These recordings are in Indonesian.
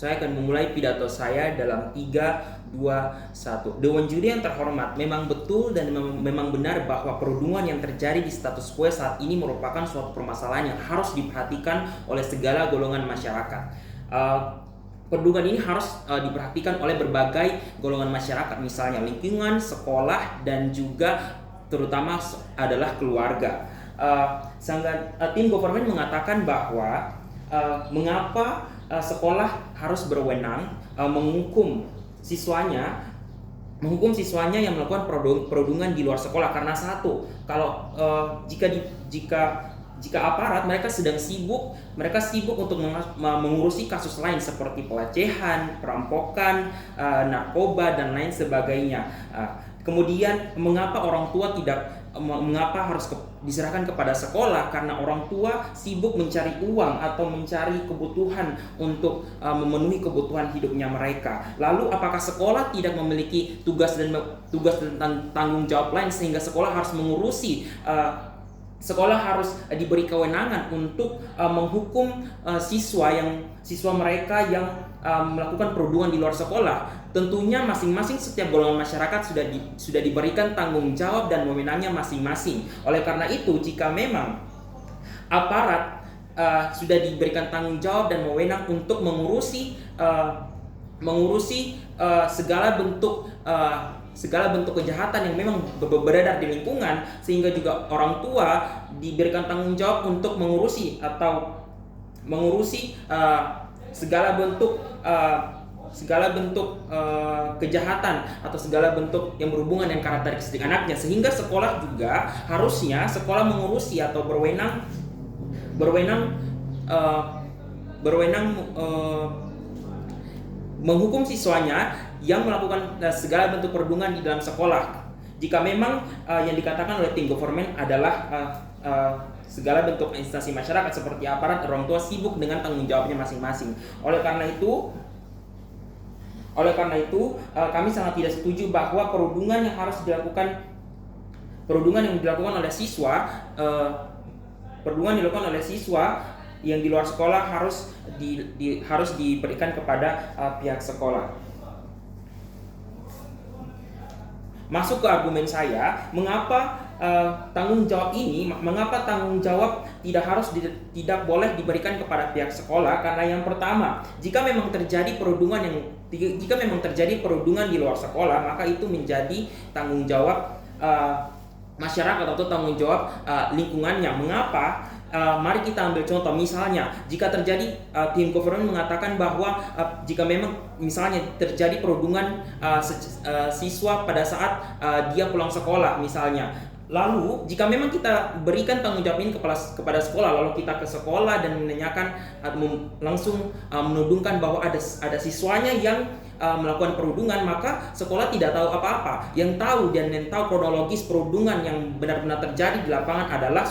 Saya akan memulai pidato saya dalam 3, 2, 1. Dewan Juri yang terhormat, memang betul dan memang benar bahwa perundungan yang terjadi di status quo saat ini merupakan suatu permasalahan yang harus diperhatikan oleh segala golongan masyarakat. Perundungan ini harus diperhatikan oleh berbagai golongan masyarakat, misalnya lingkungan, sekolah, dan juga terutama adalah keluarga. Tim government mengatakan bahwa mengapa sekolah harus berwenang menghukum siswanya yang melakukan perundungan di luar sekolah, karena satu, kalau jika aparat mereka sibuk untuk mengurusi kasus lain seperti pelecehan, perampokan, narkoba, dan lain sebagainya. Kemudian mengapa harus diserahkan kepada sekolah? Karena orang tua sibuk mencari uang atau mencari kebutuhan untuk memenuhi kebutuhan hidupnya mereka. Lalu apakah sekolah tidak memiliki tugas dan tanggung jawab lain sehingga sekolah harus diberi kewenangan untuk menghukum siswa mereka yang melakukan perundungan di luar sekolah? Tentunya masing-masing setiap golongan masyarakat sudah diberikan tanggung jawab dan wewenangnya masing-masing. Oleh karena itu, jika memang aparat sudah diberikan tanggung jawab dan wewenang untuk mengurusi segala bentuk kejahatan yang memang beredar di lingkungan, sehingga juga orang tua diberikan tanggung jawab untuk mengurusi segala bentuk kejahatan atau segala bentuk yang berhubungan dengan karakteristik anaknya, sehingga sekolah juga harusnya mengurusi atau berwenang menghukum siswanya yang melakukan segala bentuk perundungan di dalam sekolah. Jika memang yang dikatakan oleh tim government adalah segala bentuk instansi masyarakat seperti aparat, orang tua sibuk dengan tanggung jawabnya masing-masing. Oleh karena itu, kami sangat tidak setuju bahwa perundungan yang dilakukan oleh siswa yang di luar sekolah harus diberikan kepada pihak sekolah. Masuk ke argumen saya, mengapa tanggung jawab tidak boleh diberikan kepada pihak sekolah? Karena yang pertama, jika memang terjadi perundungan di luar sekolah, maka itu menjadi tanggung jawab masyarakat atau tanggung jawab lingkungannya. Mengapa? Mari kita ambil contoh, misalnya jika terjadi tim government mengatakan bahwa jika memang misalnya terjadi perundungan siswa pada saat dia pulang sekolah misalnya, lalu jika memang kita berikan tanggung jawab ini kepada sekolah, lalu kita ke sekolah dan menanyakan langsung menudingkan bahwa ada siswanya yang melakukan perundungan, maka sekolah tidak tahu apa-apa. Yang tahu kronologis perundungan yang benar-benar terjadi di lapangan adalah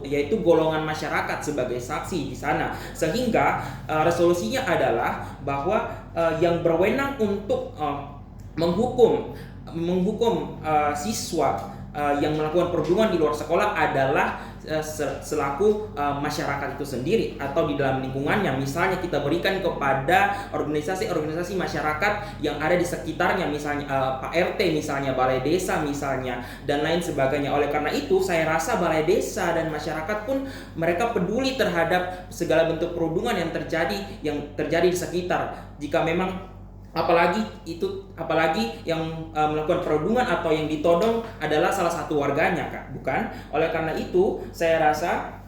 yaitu golongan masyarakat sebagai saksi di sana. Sehingga resolusinya adalah bahwa yang berwenang untuk menghukum siswa yang melakukan perundungan di luar sekolah adalah selaku masyarakat itu sendiri atau di dalam lingkungannya. Misalnya kita berikan kepada organisasi masyarakat yang ada di sekitarnya, misalnya Pak RT misalnya, balai desa misalnya, dan lain sebagainya. Oleh karena itu, saya rasa balai desa dan masyarakat pun mereka peduli terhadap segala bentuk perundungan yang terjadi di sekitar. Jika memang apalagi yang melakukan perundungan atau yang ditodong adalah salah satu warganya, Kak, bukan? Oleh karena itu, saya rasa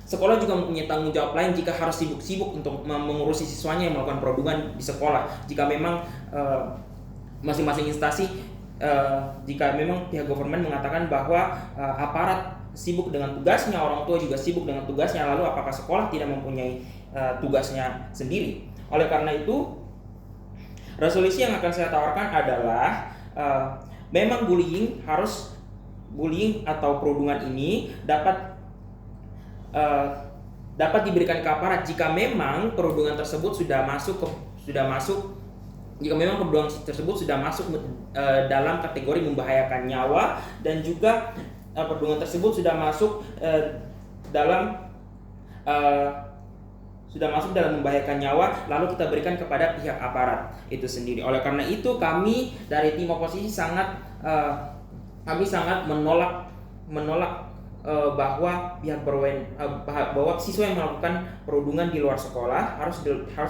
sekolah juga mempunyai tanggung jawab lain jika harus sibuk-sibuk untuk mengurusi siswanya yang melakukan perundungan di sekolah. Jika memang masing-masing instansi, jika memang pihak government mengatakan bahwa aparat sibuk dengan tugasnya, orang tua juga sibuk dengan tugasnya, lalu apakah sekolah tidak mempunyai tugasnya sendiri? Oleh karena itu, resolusi yang akan saya tawarkan adalah memang bullying atau perundungan ini dapat diberikan ke aparat jika memang perundungan tersebut sudah masuk dalam kategori membahayakan nyawa, dan juga perundungan tersebut sudah masuk dalam sudah masuk dalam membahayakan nyawa, lalu kita berikan kepada pihak aparat itu sendiri. Oleh karena itu kami dari tim oposisi sangat menolak bahwa bahwa siswa yang melakukan perundungan di luar sekolah harus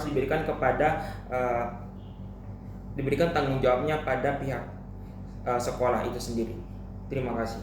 diberikan diberikan tanggung jawabnya pada pihak sekolah itu sendiri. Terima kasih.